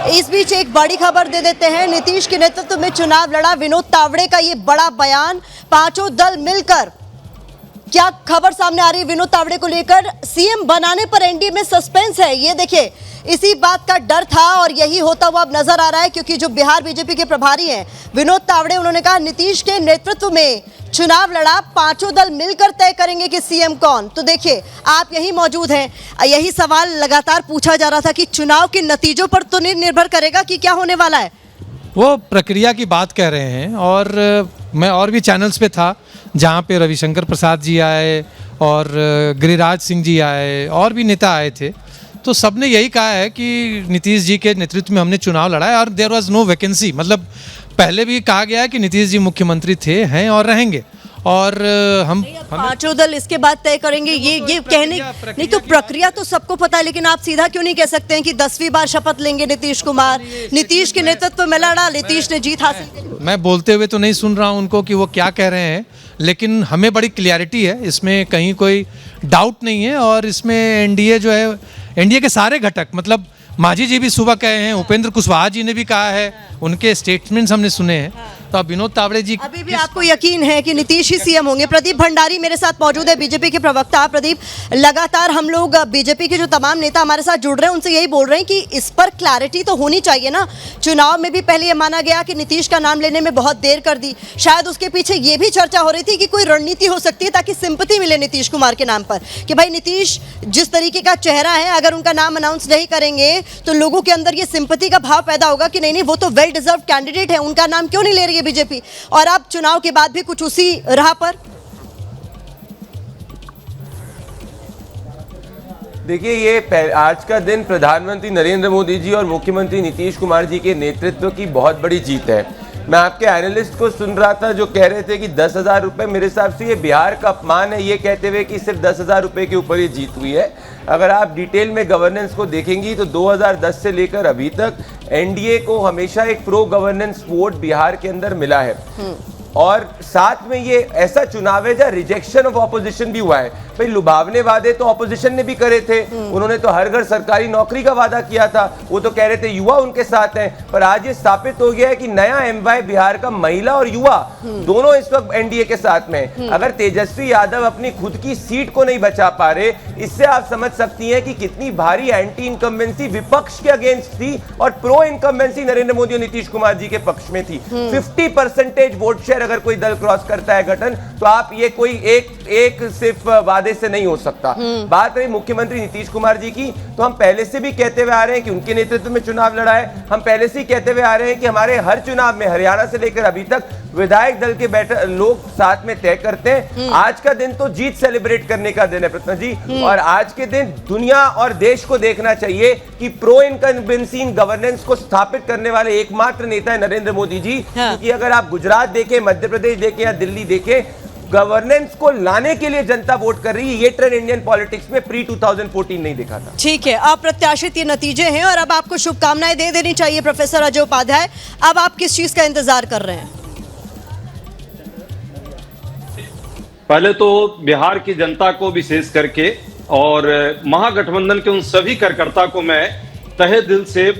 इस बीच एक बड़ी खबर दे देते हैं। नीतीश के नेतृत्व में चुनाव लड़ा विनोद तावड़े का ये बड़ा बयान, पांचों दल मिलकर। क्या खबर सामने आ रही है विनोद तावड़े को लेकर? सीएम बनाने पर एनडीए में सस्पेंस है। ये देखिए, इसी बात का डर था और यही होता हुआ अब नजर आ रहा है, क्योंकि जो बिहार बीजेपी के प्रभारी हैं विनोद तावड़े, उन्होंने कहा नीतीश के नेतृत्व में चुनाव लड़ा, पांचों दल मिलकर तय करेंगे कि सीएम कौन। तो देखिए, आप यही मौजूद हैं, यही सवाल लगातार पूछा जा रहा था कि चुनाव के नतीजों पर तो नहीं निर्भर करेगा कि क्या होने वाला है। वो प्रक्रिया की बात कह रहे हैं, और मैं और भी चैनल्स पे था जहाँ पे रविशंकर प्रसाद जी आए और गिरिराज सिंह जी आए और भी नेता आए थे, तो सबने यही कहा है कि नीतीश जी के नेतृत्व में हमने चुनाव लड़ा है और देयर वाज नो वैकेंसी। मतलब पहले भी कहा गया है कि नीतीश जी मुख्यमंत्री थे, हैं और रहेंगे, और हम पांचों दल इसके बाद तय करेंगे। ये कहने नहीं, तो प्रक्रिया तो सबको पता है, लेकिन आप सीधा क्यों नहीं कह सकते हैं कि 10वीं बार शपथ लेंगे नीतीश कुमार, नीतीश के नेतृत्व में लड़ा, नीतीश ने जीत हासिल की। मैं बोलते हुए तो नहीं सुन रहा हूं उनको कि वो क्या कह रहे हैं, लेकिन हमें बड़ी क्लियरिटी है, इसमें कहीं कोई डाउट नहीं है। और इसमें एनडीए जो है, एनडीए के सारे घटक, मतलब मांझी जी भी सुबह कहे हैं, उपेंद्र कुशवाहा जी ने भी कहा है, उनके स्टेटमेंट्स हमने सुने हैं। तो अब विनोद तावड़े जी, अभी भी आपको यकीन है कि नीतीश ही सीएम होंगे? प्रदीप भंडारी मेरे साथ मौजूद है, बीजेपी के प्रवक्ता। प्रदीप, लगातार हम लोग बीजेपी के जो तमाम नेता हमारे साथ जुड़ रहे हैं उनसे यही बोल रहे हैं कि इस पर क्लैरिटी तो होनी चाहिए ना। चुनाव में भी पहले ये माना गया कि नीतीश का नाम लेने में बहुत देर कर दी, शायद उसके पीछे ये भी चर्चा हो रही थी कि कोई रणनीति हो सकती है ताकि सिंपैथी मिले नीतीश कुमार के नाम पर, कि भाई नीतीश जिस तरीके का चेहरा है, अगर उनका नाम अनाउंस नहीं करेंगे तो लोगों के अंदर ये सिंपैथी का भाव पैदा होगा कि नहीं वो तो वेल डिजर्व कैंडिडेट है, उनका नाम क्यों नहीं ले रही है बीजेपी। और अब चुनाव के बाद भी कुछ उसी राह पर। देखिए, ये आज का दिन प्रधानमंत्री नरेंद्र मोदी जी और मुख्यमंत्री नीतीश कुमार जी के नेतृत्व की बहुत बड़ी जीत है। मैं आपके एनालिस्ट को सुन रहा था जो कह रहे थे कि 10,000 रुपये, मेरे हिसाब से ये बिहार का अपमान है ये कहते हुए कि सिर्फ 10,000 रुपये के ऊपर ये जीत हुई है। अगर आप डिटेल में गवर्नेंस को देखेंगी तो 2010 से लेकर अभी तक एनडीए को हमेशा एक प्रो गवर्नेंस वोट बिहार के अंदर मिला है। और साथ में ये ऐसा चुनाव है जहाँ रिजेक्शन ऑफ ऑपोजिशन भी हुआ है। भाई, लुभावने वादे तो ऑपोजिशन ने भी करे थे, उन्होंने तो हर घर सरकारी नौकरी का वादा किया था, वो तो कह रहे थे युवा उनके साथ हैं, पर आज ये स्थापित हो गया है कि नया एमवाई बिहार का महिला और युवा दोनों इस वक्त एनडीए के साथ में। अगर तेजस्वी यादव अपनी खुद की सीट को नहीं बचा पा रहे, इससे आप समझ सकती हैं कि कितनी भारी एंटी इनकम्बेंसी विपक्ष के अगेंस्ट थी और प्रो इनकम्बेंसी नरेंद्र मोदी और नीतीश कुमार जी के पक्ष में थी। 50% वोट शेयर अगर कोई दल क्रॉस करता है गठन, तो आप ये कोई एक सिर्फ वादे से नहीं हो सकता। बात रही मुख्यमंत्री नीतीश कुमार जी की, तो हम पहले से भी कहते हुए आ रहे हैं कि उनके नेतृत्व में चुनाव लड़ा है। हम पहले से ही कहते हुए आ रहे हैं कि हमारे हर चुनाव में हरियाणा से लेकर अभी तक विधायक दल के लोग साथ में तय करते हैं। आज का दिन तो जीत सेलिब्रेट करने का दिन है प्रत्ना जी, और आज के दिन दुनिया और देश को देखना चाहिए कि प्रो इनकम्बेंसी गवर्नेंस को स्थापित करने वाले एकमात्र नेता है नरेंद्र मोदी जी। क्योंकि अगर आप गुजरात देखें, मध्य प्रदेश देखें या दिल्ली देखें, गवर्नेंस को लाने के लिए जनता वोट कर रही है। ये ट्रेंड इंडियन पॉलिटिक्स में प्री 2014 नहीं देखा था। ठीक है, अप्रत्याशित ये नतीजे हैं और अब आपको शुभकामनाएं दे देनी चाहिए प्रोफेसर अजय उपाध्याय। अब आप किस चीज का इंतजार कर रहे हैं? पहले तो बिहार की जनता को विशेष करके और महागठबंधन के उन सभी कार्यकर्ता को मैं तहे दिल से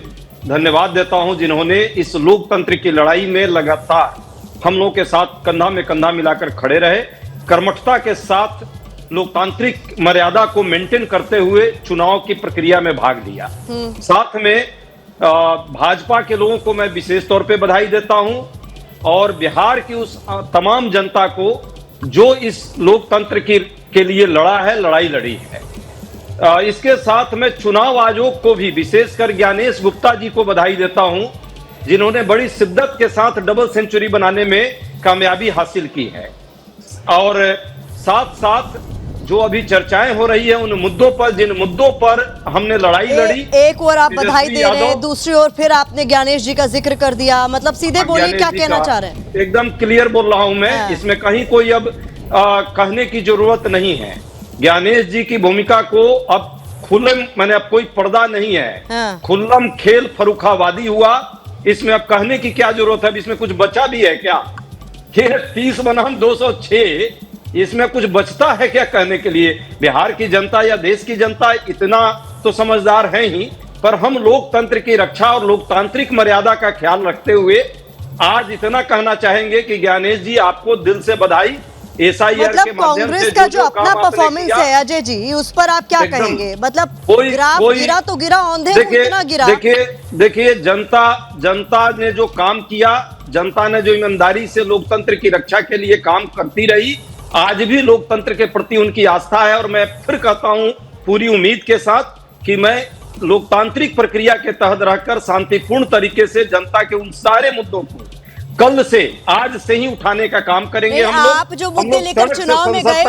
धन्यवाद देता हूं, जिन्होंने इस लोकतंत्र की लड़ाई में लगातार हम लोगों के साथ कंधा में कंधा मिलाकर खड़े रहे, कर्मठता के साथ लोकतांत्रिक मर्यादा को मेंटेन करते हुए चुनाव की प्रक्रिया में भाग लिया। साथ में भाजपा के लोगों को मैं विशेष तौर पे बधाई देता हूं, और बिहार की उस तमाम जनता को जो इस लोकतंत्र के लिए लड़ा है, लड़ाई लड़ी है। इसके साथ मैं चुनाव आयोग को भी, विशेषकर ज्ञानेश गुप्ता जी को बधाई देता हूं, जिन्होंने बड़ी शिद्दत के साथ डबल सेंचुरी बनाने में कामयाबी हासिल की है। और साथ साथ जो अभी चर्चाएं हो रही है उन मुद्दों पर, जिन मुद्दों पर हमने लड़ाई लड़ी, एक और आप बधाई दे रहे हैं, दूसरी ओर फिर आपने ज्ञानेश जी का जिक्र कर दिया। मतलब सीधे बोलिए, क्या कहना चाह रहे हैं? एकदम क्लियर बोल रहा हूं मैं, इसमें कहीं कोई अब कहने की जरूरत नहीं है। ज्ञानेश जी की भूमिका को अब मैंने अब कोई पर्दा नहीं है, खुल्लम खेल फरुखाबादी हुआ। इसमें अब कहने की क्या जरूरत है? इसमें कुछ बचा भी है क्या? 30 बनाम 206, इसमें कुछ बचता है क्या कहने के लिए? बिहार की जनता या देश की जनता इतना तो समझदार है ही पर हम लोकतंत्र की रक्षा और लोकतांत्रिक मर्यादा का ख्याल रखते हुए आज इतना कहना चाहेंगे कि ज्ञानेश जी, आपको दिल से बधाई। एसआईआर के मतलब माध्यम कांग्रेस से का जो काम अपना आपने परफॉर्मेंस किया, है अजय जी, उस पर आप क्या एकदम कहेंगे? मतलब कोई- ग्राफ कोई- गिरा तो गिरा, औंधे इतना गिरा। देखिए जनता ने जो काम किया, जनता ने जो ईमानदारी से लोकतंत्र की रक्षा के लिए काम करती रही, आज भी लोकतंत्र के प्रति उनकी आस्था है। और मैं फिर कहता हूं पूरी उम्मीद के साथ कि मैं लोकतांत्रिक प्रक्रिया के तहत रहकर शांतिपूर्ण तरीके से जनता के उन सारे मुद्दों को कल से, आज से ही उठाने का काम करेंगे। नहीं, हम लोग आप जो मुद्दे लेकर चुनाव में गए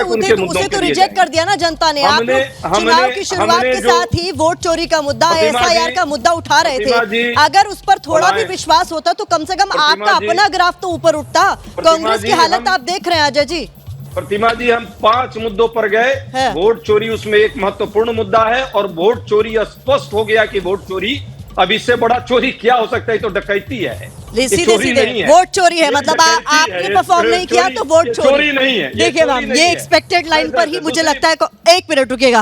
उसे तो रिजेक्ट कर दिया ना जनता ने। आप लोग चुनाव की शुरुआत के साथ ही वोट चोरी का मुद्दा, एसआईआर का मुद्दा उठा रहे थे। अगर उस पर थोड़ा भी विश्वास होता तो कम से कम आपका अपना ग्राफ तो ऊपर उठता। कांग्रेस की हालत आप देख रहे हैं अजय जी। प्रतिमा जी, हम 5 मुद्दों पर गए, है। वोट चोरी उसमें एक महत्वपूर्ण मुद्दा है। और वोट चोरी स्पष्ट हो गया कि वोट चोरी, अब इससे बड़ा चोरी क्या हो सकता है? तो डकैती है, ये सीधे चोरी सीधे नहीं है। वोट चोरी है। ये मतलब डकैती है, आपने ये परफॉर्म नहीं किया तो वोट ये चोरी नहीं है। देखिए मैम, ये एक्सपेक्टेड लाइन पर ही मुझे लगता है। एक मिनट रुकिएगा।